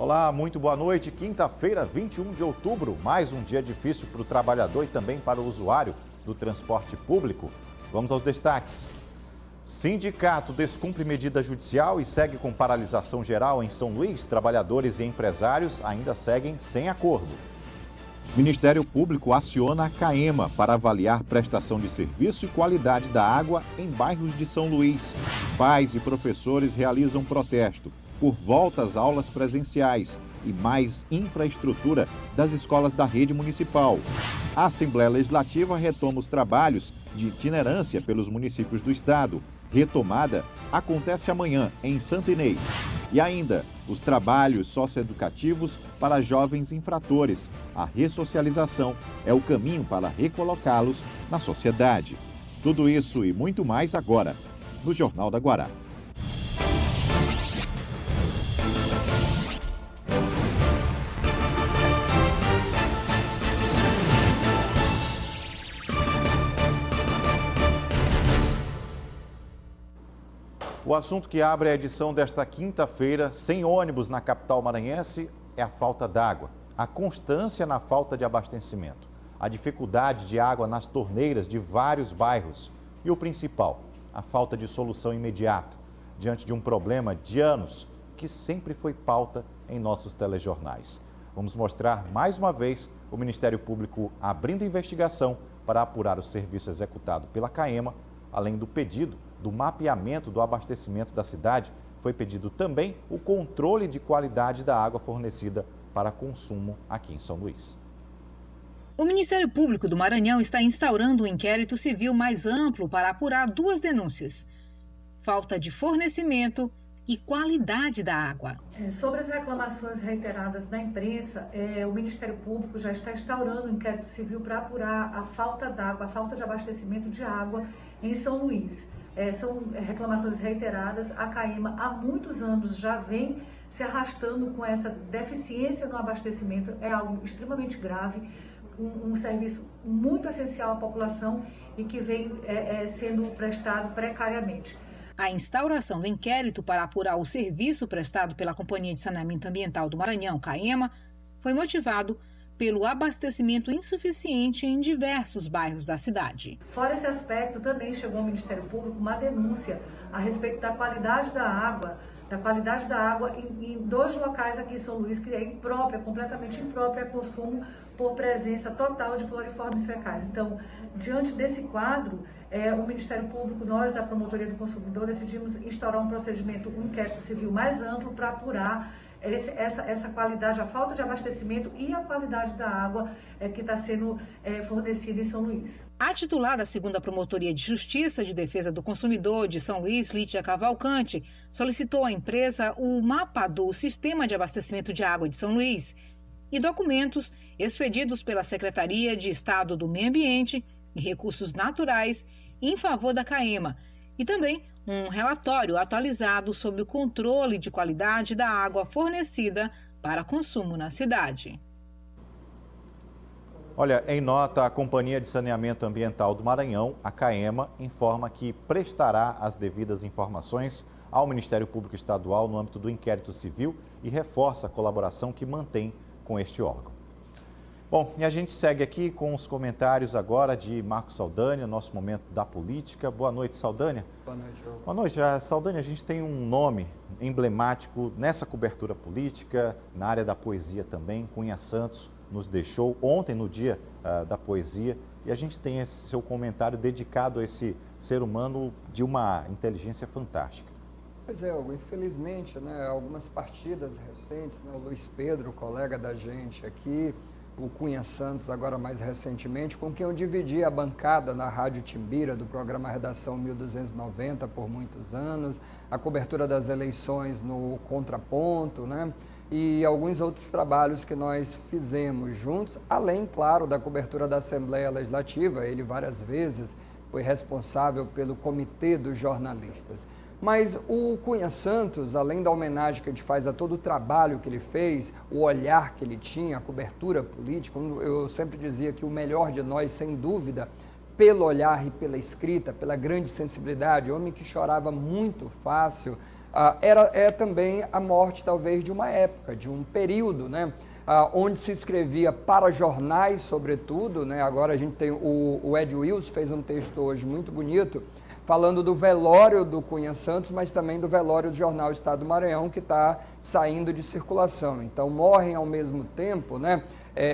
Olá, muito boa noite. Quinta-feira, 21 de outubro, mais um dia difícil para o trabalhador e também para o usuário do transporte público. Vamos aos destaques. Sindicato descumpre medida judicial e segue com paralisação geral em São Luís. Trabalhadores e empresários ainda seguem sem acordo. Ministério Público aciona a CAEMA para avaliar prestação de serviço e qualidade da água em bairros de São Luís. Pais e professores realizam protesto por volta às aulas presenciais e mais infraestrutura das escolas da rede municipal. A Assembleia Legislativa retoma os trabalhos de itinerância pelos municípios do estado. Retomada acontece amanhã em Santa Inês. E ainda, os trabalhos socioeducativos para jovens infratores. A ressocialização é o caminho para recolocá-los na sociedade. Tudo isso e muito mais agora, no Jornal da Guará. O assunto que abre a edição desta quinta-feira, sem ônibus na capital maranhense, é a falta d'água. A constância na falta de abastecimento, a dificuldade de água nas torneiras de vários bairros e o principal, a falta de solução imediata, diante de um problema de anos que sempre foi pauta em nossos telejornais. Vamos mostrar mais uma vez o Ministério Público abrindo investigação para apurar o serviço executado pela CAEMA, além do pedido do mapeamento do abastecimento da cidade, foi pedido também o controle de qualidade da água fornecida para consumo aqui em São Luís. O Ministério Público do Maranhão está instaurando um inquérito civil mais amplo para apurar duas denúncias: falta de fornecimento e qualidade da água. Sobre as reclamações reiteradas na imprensa, o Ministério Público já está instaurando um inquérito civil para apurar a falta d'água, a falta de abastecimento de água em São Luís. São reclamações reiteradas. A CAEMA há muitos anos já vem se arrastando com essa deficiência no abastecimento. É algo extremamente grave, um serviço muito essencial à população e que vem sendo prestado precariamente. A instauração do inquérito para apurar o serviço prestado pela Companhia de Saneamento Ambiental do Maranhão, CAEMA, foi motivado pelo abastecimento insuficiente em diversos bairros da cidade. Fora esse aspecto, também chegou ao Ministério Público uma denúncia a respeito da qualidade da água em dois locais aqui em São Luís, que é imprópria, completamente imprópria a consumo por presença total de cloriformes fecais. Então, diante desse quadro, o Ministério Público, nós da Promotoria do Consumidor, decidimos instaurar um procedimento, um inquérito civil mais amplo para apurar essa qualidade, a falta de abastecimento e a qualidade da água que está sendo fornecida em São Luís. A titular da 2ª Promotoria de Justiça de Defesa do Consumidor de São Luís, Lídia Cavalcante, solicitou à empresa o mapa do Sistema de Abastecimento de Água de São Luís e documentos expedidos pela Secretaria de Estado do Meio Ambiente e Recursos Naturais em favor da CAEMA e também um relatório atualizado sobre o controle de qualidade da água fornecida para consumo na cidade. Olha, em nota, a Companhia de Saneamento Ambiental do Maranhão, a CAEMA, informa que prestará as devidas informações ao Ministério Público Estadual no âmbito do inquérito civil e reforça a colaboração que mantém com este órgão. Bom, e a gente segue aqui com os comentários agora de Marcos Saldanha, nosso momento da política. Boa noite, Saldanha. Boa noite, Diogo. Boa noite. Saldanha, a gente tem um nome emblemático nessa cobertura política, na área da poesia também. Cunha Santos nos deixou ontem, no dia da poesia, e a gente tem esse seu comentário dedicado a esse ser humano de uma inteligência fantástica. Pois é, Hugo, infelizmente, algumas partidas recentes, o Luiz Pedro, colega da gente aqui, o Cunha Santos, agora mais recentemente, com quem eu dividi a bancada na Rádio Timbira, do programa Redação 1290 por muitos anos, a cobertura das eleições no Contraponto, e alguns outros trabalhos que nós fizemos juntos, além, claro, da cobertura da Assembleia Legislativa. Ele várias vezes foi responsável pelo Comitê dos Jornalistas. Mas o Cunha Santos, além da homenagem que a gente faz a todo o trabalho que ele fez, o olhar que ele tinha, a cobertura política, eu sempre dizia que o melhor de nós, sem dúvida, pelo olhar e pela escrita, pela grande sensibilidade, homem que chorava muito fácil, é também a morte, talvez, de uma época, de um período, né? Onde se escrevia para jornais, sobretudo, né? Agora a gente tem o Ed Wilson fez um texto hoje muito bonito, falando do velório do Cunha Santos, mas também do velório do jornal Estado do Maranhão, que está saindo de circulação. Então, morrem ao mesmo tempo, né?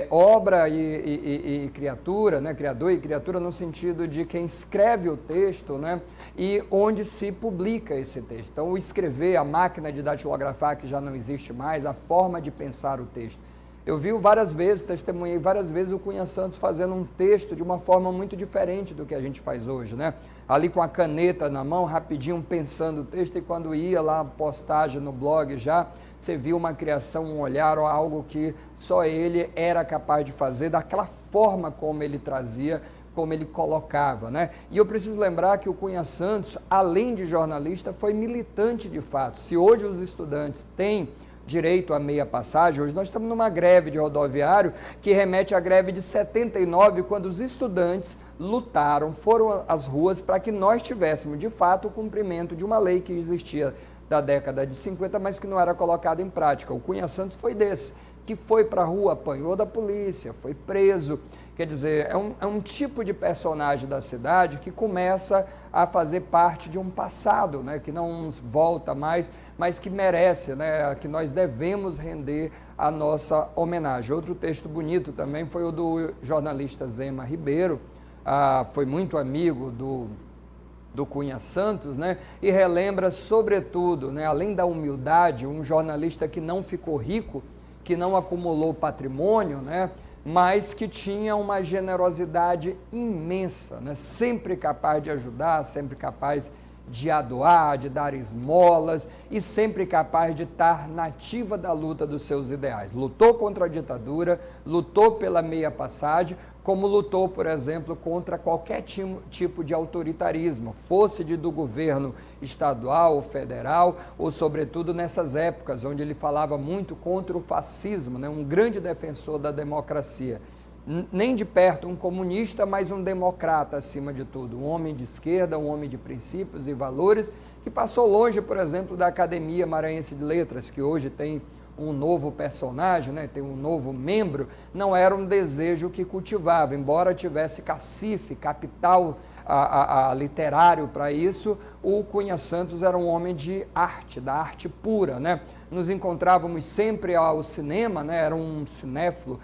Obra e criatura, né? Criador e criatura no sentido de quem escreve o texto, né? E onde se publica esse texto. Então, o escrever, a máquina de datilografar, que já não existe mais, a forma de pensar o texto. Eu vi várias vezes, testemunhei várias vezes o Cunha Santos fazendo um texto de uma forma muito diferente do que a gente faz hoje, né? Ali com a caneta na mão, rapidinho pensando o texto, e quando ia lá, postagem no blog já, você viu uma criação, um olhar ou algo que só ele era capaz de fazer, daquela forma como ele trazia, como ele colocava, né? E eu preciso lembrar que o Cunha Santos, além de jornalista, foi militante de fato. Se hoje os estudantes têm direito à meia passagem, hoje nós estamos numa greve de rodoviário que remete à greve de 79, quando os estudantes lutaram, foram às ruas para que nós tivéssemos de fato o cumprimento de uma lei que existia da década de 50, mas que não era colocada em prática. O Cunha Santos foi desse, que foi para a rua, apanhou da polícia, foi preso. Quer dizer, é um tipo de personagem da cidade que começa a fazer parte de um passado, né, que não volta mais, mas que merece, né, que nós devemos render a nossa homenagem. Outro texto bonito também foi o do jornalista Zema Ribeiro, foi muito amigo do Cunha Santos, né, e relembra, sobretudo, né, além da humildade, um jornalista que não ficou rico, que não acumulou patrimônio, né, mas que tinha uma generosidade imensa, né? Sempre capaz de ajudar, sempre capaz de doar, de dar esmolas e sempre capaz de estar na ativa da luta dos seus ideais. Lutou contra a ditadura, lutou pela meia passagem, como lutou, por exemplo, contra qualquer tipo de autoritarismo, fosse do governo estadual ou federal, ou sobretudo nessas épocas, onde ele falava muito contra o fascismo, né? Um grande defensor da democracia. Nem de perto um comunista, mas um democrata acima de tudo, um homem de esquerda, um homem de princípios e valores, que passou longe, por exemplo, da Academia Maranhense de Letras, que hoje tem um novo personagem, né, tem um novo membro, não era um desejo que cultivava, embora tivesse cacife, capital literário para isso, o Cunha Santos era um homem de arte, da arte pura, né? Nos encontrávamos sempre ao cinema, né? Era um cinéfilo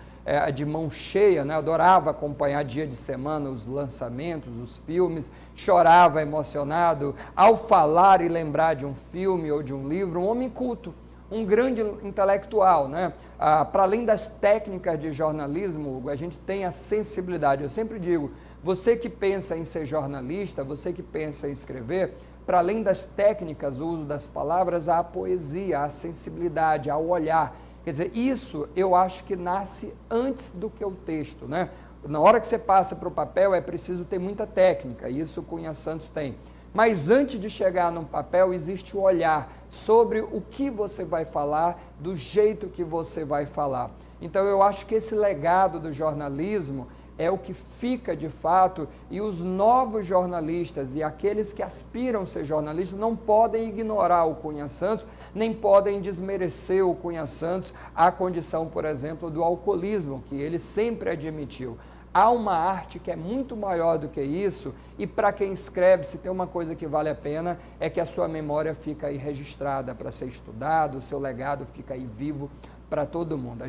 de mão cheia, né? Adorava acompanhar dia de semana os lançamentos, os filmes, chorava emocionado ao falar e lembrar de um filme ou de um livro, um homem culto, um grande intelectual, né? Para além das técnicas de jornalismo, Hugo, a gente tem a sensibilidade. Eu sempre digo, você que pensa em ser jornalista, você que pensa em escrever, para além das técnicas, o uso das palavras, há a poesia, há a sensibilidade, há o olhar. Quer dizer, isso eu acho que nasce antes do que o texto, né? Na hora que você passa para o papel é preciso ter muita técnica, e isso o Cunha Santos tem. Mas antes de chegar no papel, existe o olhar sobre o que você vai falar, do jeito que você vai falar. Então, eu acho que esse legado do jornalismo é o que fica de fato, e os novos jornalistas e aqueles que aspiram a ser jornalistas não podem ignorar o Cunha Santos, nem podem desmerecer o Cunha Santos à condição, por exemplo, do alcoolismo, que ele sempre admitiu. Há uma arte que é muito maior do que isso, e para quem escreve, se tem uma coisa que vale a pena, é que a sua memória fica aí registrada para ser estudado, o seu legado fica aí vivo para todo mundo.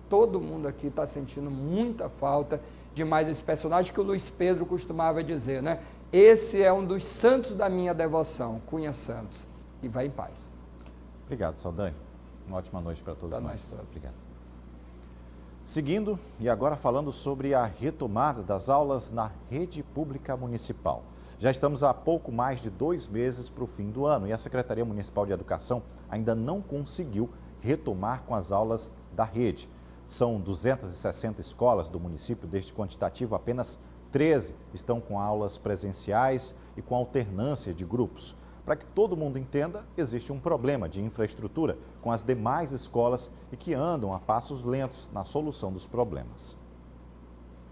Todo mundo aqui está sentindo muita falta de mais esse personagem que o Luiz Pedro costumava dizer, né? Esse é um dos santos da minha devoção, Cunha Santos, e vai em paz. Obrigado, Saldanha. Uma ótima noite para todos nós. Obrigado. Seguindo, e agora falando sobre a retomada das aulas na rede pública municipal. Já estamos há pouco mais de 2 meses para o fim do ano e a Secretaria Municipal de Educação ainda não conseguiu retomar com as aulas da rede. São 260 escolas do município, deste quantitativo, apenas 13 estão com aulas presenciais e com alternância de grupos. Para que todo mundo entenda, existe um problema de infraestrutura com as demais escolas e que andam a passos lentos na solução dos problemas.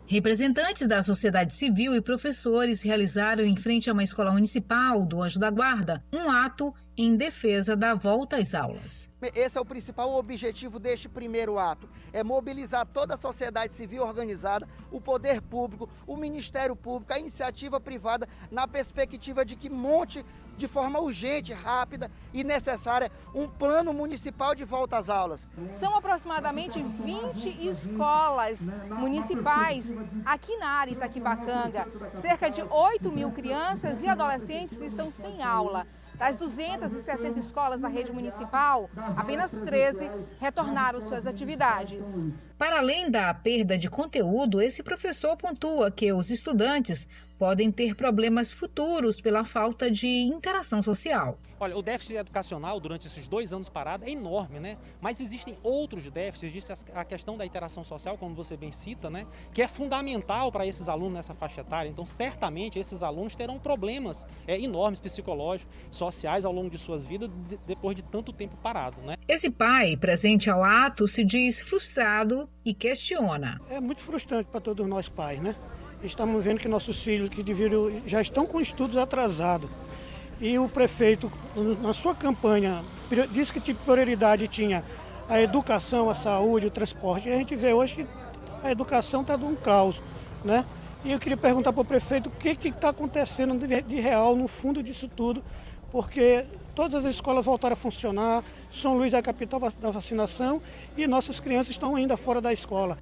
Representantes da sociedade civil e professores realizaram em frente a uma escola municipal do Anjo da Guarda um ato em defesa da volta às aulas. Esse é o principal objetivo deste primeiro ato, é mobilizar toda a sociedade civil organizada, o poder público, o Ministério Público, a iniciativa privada, na perspectiva de que monte de forma urgente, rápida e necessária um plano municipal de volta às aulas. São aproximadamente 20 escolas municipais aqui na área Itaquibacanga. Cerca de 8.000 crianças e adolescentes estão sem aula. Das 260 escolas da rede municipal, apenas 13 retornaram suas atividades. Para além da perda de conteúdo, esse professor pontua que os estudantes podem ter problemas futuros pela falta de interação social. Olha, o déficit educacional durante esses 2 anos parado é enorme, né? Mas existem outros déficits, existe a questão da interação social, como você bem cita, né? Que é fundamental para esses alunos nessa faixa etária. Então, certamente, esses alunos terão problemas enormes, psicológicos, sociais ao longo de suas vidas, depois de tanto tempo parado, né? Esse pai, presente ao ato, se diz frustrado e questiona. É muito frustrante para todos nós pais, né? Estamos vendo que nossos filhos que já estão com estudos atrasados. E o prefeito, na sua campanha, disse que prioridade tinha a educação, a saúde, o transporte. E a gente vê hoje que a educação está dando um caos, né? E eu queria perguntar para o prefeito o que está acontecendo de real no fundo disso tudo, porque todas as escolas voltaram a funcionar, São Luís é a capital da vacinação e nossas crianças estão ainda fora da escola.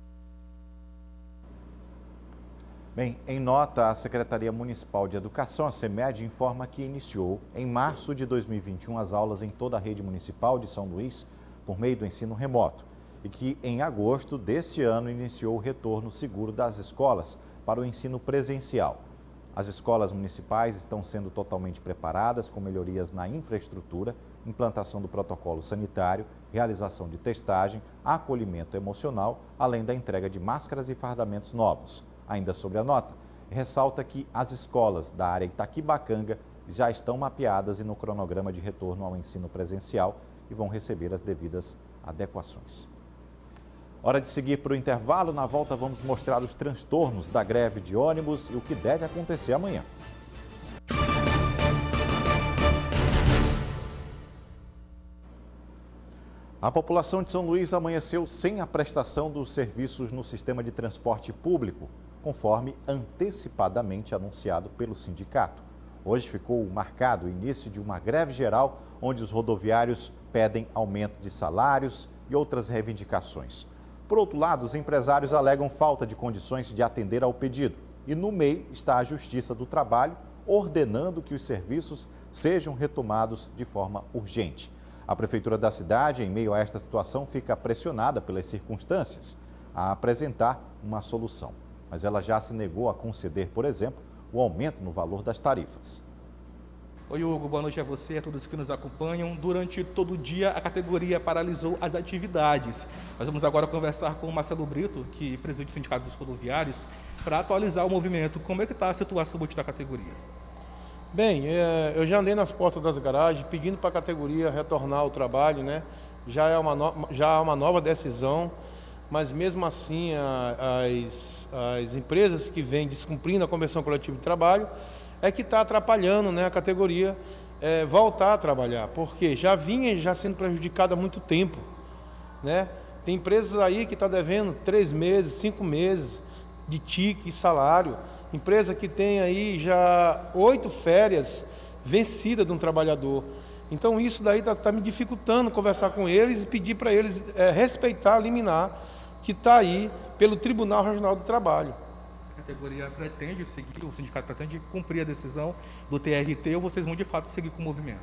Bem, em nota, a Secretaria Municipal de Educação, a SEMED, informa que iniciou em março de 2021 as aulas em toda a rede municipal de São Luís por meio do ensino remoto e que em agosto deste ano iniciou o retorno seguro das escolas para o ensino presencial. As escolas municipais estão sendo totalmente preparadas com melhorias na infraestrutura, implantação do protocolo sanitário, realização de testagem, acolhimento emocional, além da entrega de máscaras e fardamentos novos. Ainda sobre a nota, ressalta que as escolas da área Itaquibacanga já estão mapeadas e no cronograma de retorno ao ensino presencial e vão receber as devidas adequações. Hora de seguir para o intervalo. Na volta vamos mostrar os transtornos da greve de ônibus e o que deve acontecer amanhã. A população de São Luís amanheceu sem a prestação dos serviços no sistema de transporte público, conforme antecipadamente anunciado pelo sindicato. Hoje ficou marcado o início de uma greve geral, onde os rodoviários pedem aumento de salários e outras reivindicações. Por outro lado, os empresários alegam falta de condições de atender ao pedido. E no meio está a Justiça do Trabalho, ordenando que os serviços sejam retomados de forma urgente. A Prefeitura da cidade, em meio a esta situação, fica pressionada pelas circunstâncias a apresentar uma solução. Mas ela já se negou a conceder, por exemplo, o aumento no valor das tarifas. Oi, Hugo, boa noite a você e a todos que nos acompanham. Durante todo o dia, a categoria paralisou as atividades. Nós vamos agora conversar com o Marcelo Brito, que preside o Sindicato dos Rodoviários, para atualizar o movimento. Como é que está a situação da categoria? Bem, eu já andei nas portas das garagens pedindo para a categoria retornar ao trabalho, né? Já há uma nova decisão, mas mesmo assim as empresas que vêm descumprindo a Convenção Coletiva de Trabalho é que está atrapalhando, né, a categoria voltar a trabalhar, porque já vinha sendo prejudicada há muito tempo, né? Tem empresas aí que estão devendo 3 meses, 5 meses de tique e salário. Empresa que tem aí já 8 férias vencidas de um trabalhador. Então isso daí está me dificultando conversar com eles e pedir para eles respeitar a liminar que está aí pelo Tribunal Regional do Trabalho. A categoria pretende seguir, o sindicato pretende cumprir a decisão do TRT ou vocês vão de fato seguir com o movimento?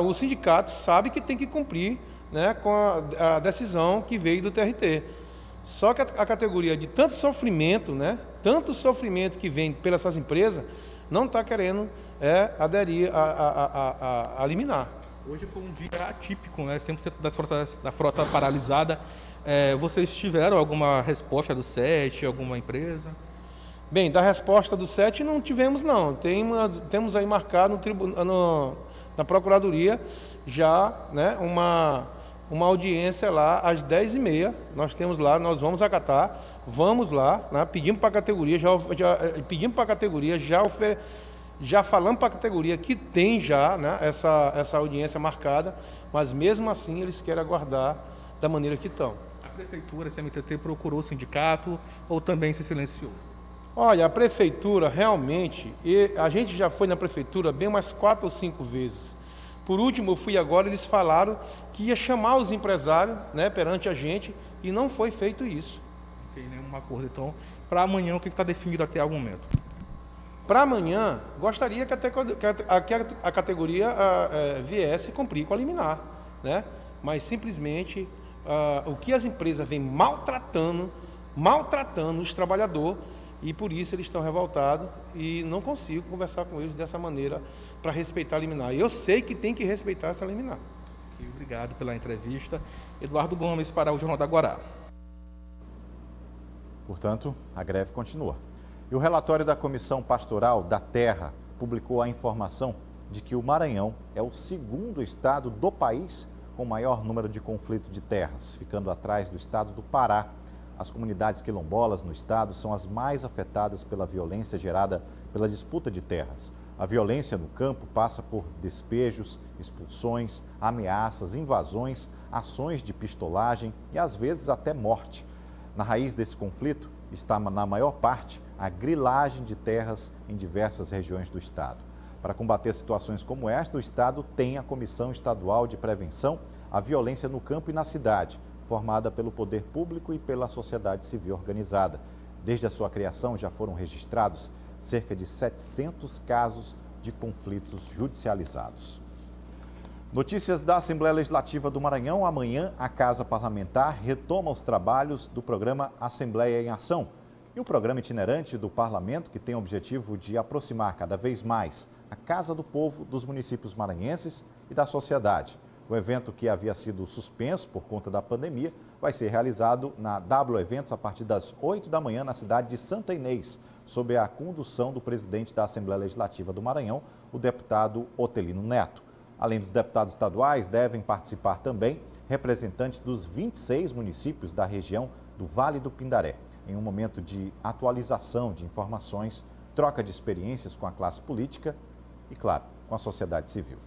O sindicato sabe que tem que cumprir, né, com a decisão que veio do TRT. Só que a categoria de tanto sofrimento, né, tanto sofrimento que vem pelas essas empresas, não está querendo aderir a liminar. Hoje foi um dia atípico, né? 100% da frota paralisada. Vocês tiveram alguma resposta do SET, alguma empresa? Bem, da resposta do SET não tivemos, não. Temos aí marcado na Procuradoria já, né, uma audiência lá às 10h30, nós temos lá, nós vamos acatar, vamos lá, né, pedimos para a categoria, Já falamos para a categoria que tem já, né, essa audiência marcada, mas mesmo assim eles querem aguardar da maneira que estão. A Prefeitura, a CMTT, procurou o sindicato ou também se silenciou? Olha, a Prefeitura realmente, a gente já foi na Prefeitura bem umas 4 ou 5 vezes. Por último, eu fui agora, eles falaram que ia chamar os empresários, né, perante a gente, e não foi feito isso. Não tem nenhum acordo. Então, para amanhã, o que está definido até o momento? Para amanhã, gostaria que a categoria viesse cumprir com a liminar, né? Mas simplesmente o que as empresas vêm maltratando os trabalhadores, e por isso eles estão revoltados e não consigo conversar com eles dessa maneira para respeitar a liminar. Eu sei que tem que respeitar essa liminar. Obrigado pela entrevista. Eduardo Gomes para o Jornal da Guará. Portanto, a greve continua. E o relatório da Comissão Pastoral da Terra publicou a informação de que o Maranhão é o segundo estado do país com maior número de conflitos de terras, ficando atrás do estado do Pará. As comunidades quilombolas no estado são as mais afetadas pela violência gerada pela disputa de terras. A violência no campo passa por despejos, expulsões, ameaças, invasões, ações de pistolagem e às vezes até morte. Na raiz desse conflito está, na maior parte, a grilagem de terras em diversas regiões do estado. Para combater situações como esta, o estado tem a Comissão Estadual de Prevenção à Violência no Campo e na Cidade, formada pelo poder público e pela sociedade civil organizada. Desde a sua criação já foram registrados cerca de 700 casos de conflitos judicializados. Notícias da Assembleia Legislativa do Maranhão. Amanhã, a Casa Parlamentar retoma os trabalhos do programa Assembleia em Ação. E o programa itinerante do Parlamento, que tem o objetivo de aproximar cada vez mais a Casa do Povo dos municípios maranhenses e da sociedade. O evento, que havia sido suspenso por conta da pandemia, vai ser realizado na W Eventos a partir das 8 da manhã na cidade de Santa Inês, sob a condução do presidente da Assembleia Legislativa do Maranhão, o deputado Otelino Neto. Além dos deputados estaduais, devem participar também representantes dos 26 municípios da região do Vale do Pindaré, em um momento de atualização de informações, troca de experiências com a classe política e, claro, com a sociedade civil.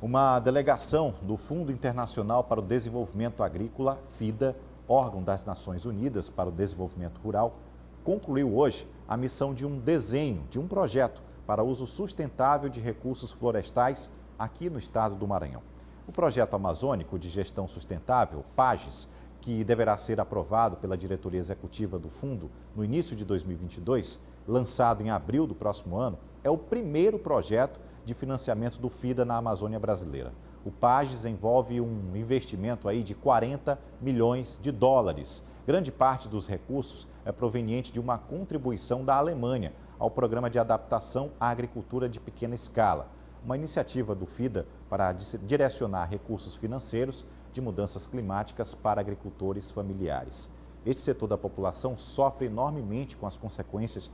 Uma delegação do Fundo Internacional para o Desenvolvimento Agrícola, FIDA, órgão das Nações Unidas para o Desenvolvimento Rural, concluiu hoje a missão de um desenho de um projeto para uso sustentável de recursos florestais aqui no estado do Maranhão. O projeto amazônico de gestão sustentável, PAGES, que deverá ser aprovado pela diretoria executiva do fundo no início de 2022, lançado em abril do próximo ano, é o primeiro projeto de financiamento do FIDA na Amazônia brasileira. O PAGES envolve um investimento aí de 40 milhões de dólares. Grande parte dos recursos é proveniente de uma contribuição da Alemanha ao Programa de Adaptação à Agricultura de Pequena Escala, uma iniciativa do FIDA para direcionar recursos financeiros de mudanças climáticas para agricultores familiares. Este setor da população sofre enormemente com as consequências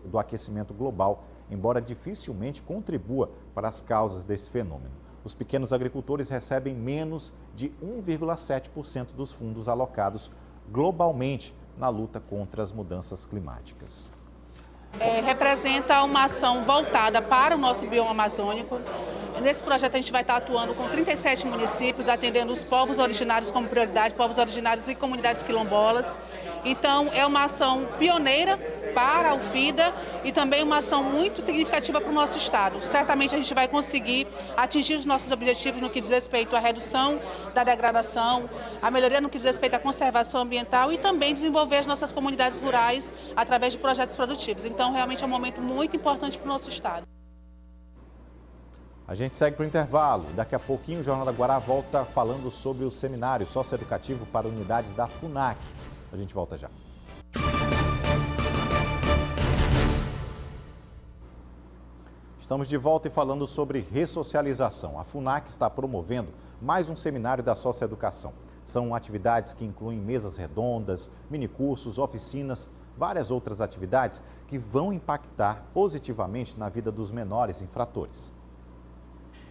do aquecimento global, embora dificilmente contribua para as causas desse fenômeno. Os pequenos agricultores recebem menos de 1,7% dos fundos alocados globalmente na luta contra as mudanças climáticas. Representa uma ação voltada para o nosso bioma amazônico. Nesse projeto a gente vai estar atuando com 37 municípios, atendendo os povos originários como prioridade, povos originários e comunidades quilombolas. Então é uma ação pioneira para o FIDA e também uma ação muito significativa para o nosso estado. Certamente a gente vai conseguir atingir os nossos objetivos no que diz respeito à redução da degradação, a melhoria no que diz respeito à conservação ambiental e também desenvolver as nossas comunidades rurais através de projetos produtivos. Então realmente é um momento muito importante para o nosso estado. A gente segue para o intervalo. Daqui a pouquinho o Jornal da Guará volta falando sobre o seminário socioeducativo para unidades da FUNAC. A gente volta já. Estamos de volta e falando sobre ressocialização. A FUNAC está promovendo mais um seminário da socioeducação. São atividades que incluem mesas redondas, minicursos, oficinas, várias outras atividades que vão impactar positivamente na vida dos menores infratores.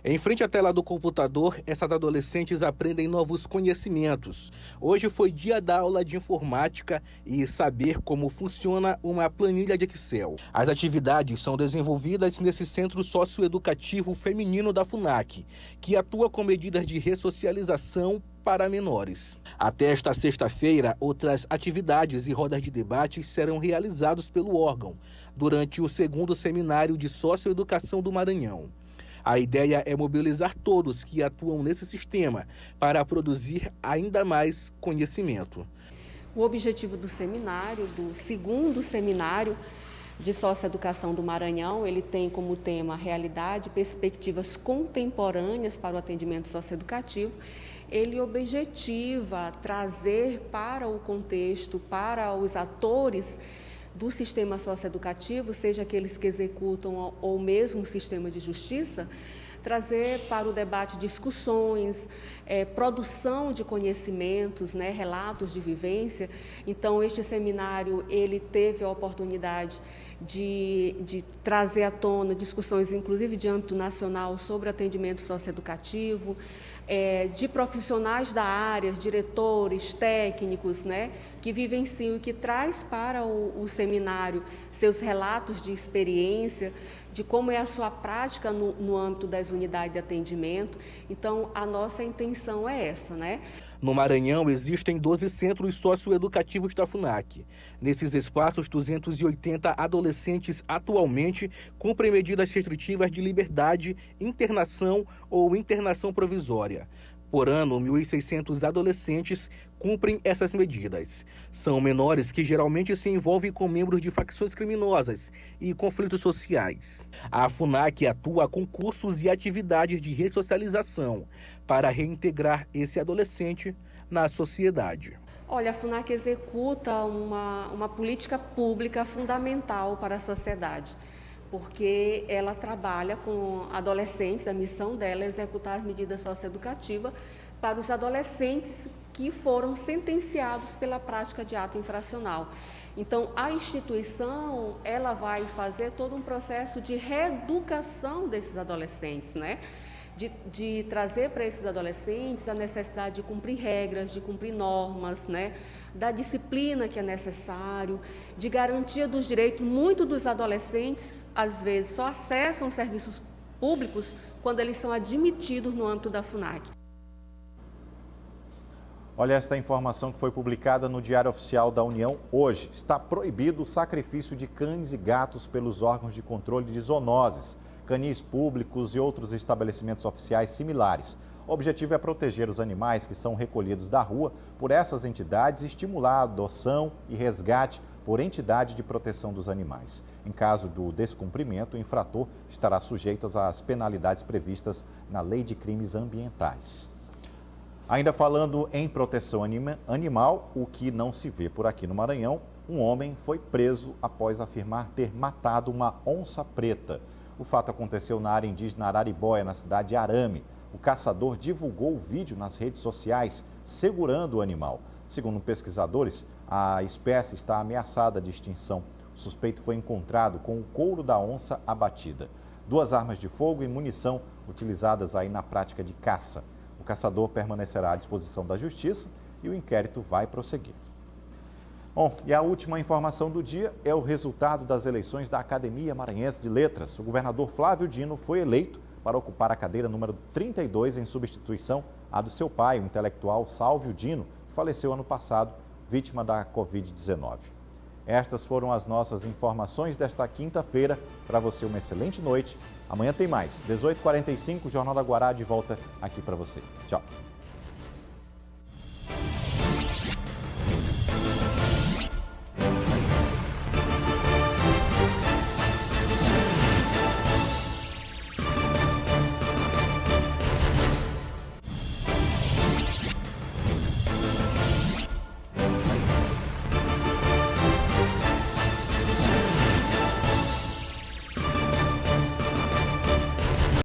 Em frente à tela do computador, essas adolescentes aprendem novos conhecimentos. Hoje foi dia da aula de informática e saber como funciona uma planilha de Excel. As atividades são desenvolvidas nesse Centro Socioeducativo Feminino da FUNAC, que atua com medidas de ressocialização para menores. Até esta sexta-feira, outras atividades e rodas de debate serão realizados pelo órgão, durante o 2º Seminário de Socioeducação do Maranhão. A ideia é mobilizar todos que atuam nesse sistema para produzir ainda mais conhecimento. O objetivo do seminário, do 2º Seminário de Socioeducação do Maranhão, ele tem como tema realidade e perspectivas contemporâneas para o atendimento socioeducativo. Ele objetiva trazer para o contexto, para os atores do sistema socioeducativo, seja aqueles que executam ou mesmo o sistema de justiça, trazer para o debate discussões, produção de conhecimentos, relatos de vivência. Então, este seminário ele teve a oportunidade de trazer à tona discussões, inclusive de âmbito nacional, sobre atendimento socioeducativo, de profissionais da área, diretores, técnicos, que vivenciam e que traz para o seminário seus relatos de experiência, de como é a sua prática no âmbito das unidades de atendimento. Então, a nossa intenção é essa, No Maranhão, existem 12 centros socioeducativos da FUNAC. Nesses espaços, 280 adolescentes atualmente cumprem medidas restritivas de liberdade, internação ou internação provisória. Por ano, 1.600 adolescentes cumprem essas medidas. São menores que geralmente se envolvem com membros de facções criminosas e conflitos sociais. A FUNAC atua com cursos e atividades de ressocialização para reintegrar esse adolescente na sociedade. Olha, a FUNAC executa uma política pública fundamental para a sociedade, porque ela trabalha com adolescentes, a missão dela é executar as medidas socioeducativas para os adolescentes que foram sentenciados pela prática de ato infracional. Então, a instituição, ela vai fazer todo um processo de reeducação desses adolescentes, de trazer para esses adolescentes a necessidade de cumprir regras, de cumprir normas, da disciplina que é necessário, de garantia dos direitos. Muitos dos adolescentes, às vezes, só acessam serviços públicos quando eles são admitidos no âmbito da FUNAC. Olha esta informação que foi publicada no Diário Oficial da União hoje. Está proibido o sacrifício de cães e gatos pelos órgãos de controle de zoonoses, canis públicos e outros estabelecimentos oficiais similares. O objetivo é proteger os animais que são recolhidos da rua por essas entidades e estimular a adoção e resgate por entidade de proteção dos animais. Em caso do descumprimento, o infrator estará sujeito às penalidades previstas na Lei de Crimes Ambientais. Ainda falando em proteção animal, o que não se vê por aqui no Maranhão, um homem foi preso após afirmar ter matado uma onça preta. O fato aconteceu na área indígena Araribóia, na cidade de Arame. O caçador divulgou o vídeo nas redes sociais, segurando o animal. Segundo pesquisadores, a espécie está ameaçada de extinção. O suspeito foi encontrado com o couro da onça abatida, 2 armas de fogo e munição utilizadas aí na prática de caça. O caçador permanecerá à disposição da Justiça e o inquérito vai prosseguir. Bom, e a última informação do dia é o resultado das eleições da Academia Maranhense de Letras. O governador Flávio Dino foi eleito para ocupar a cadeira número 32 em substituição à do seu pai, o intelectual Sálvio Dino, que faleceu ano passado, vítima da Covid-19. Estas foram as nossas informações desta quinta-feira. Para você, uma excelente noite. Amanhã tem mais. 18h45, o Jornal da Guará de volta aqui para você. Tchau.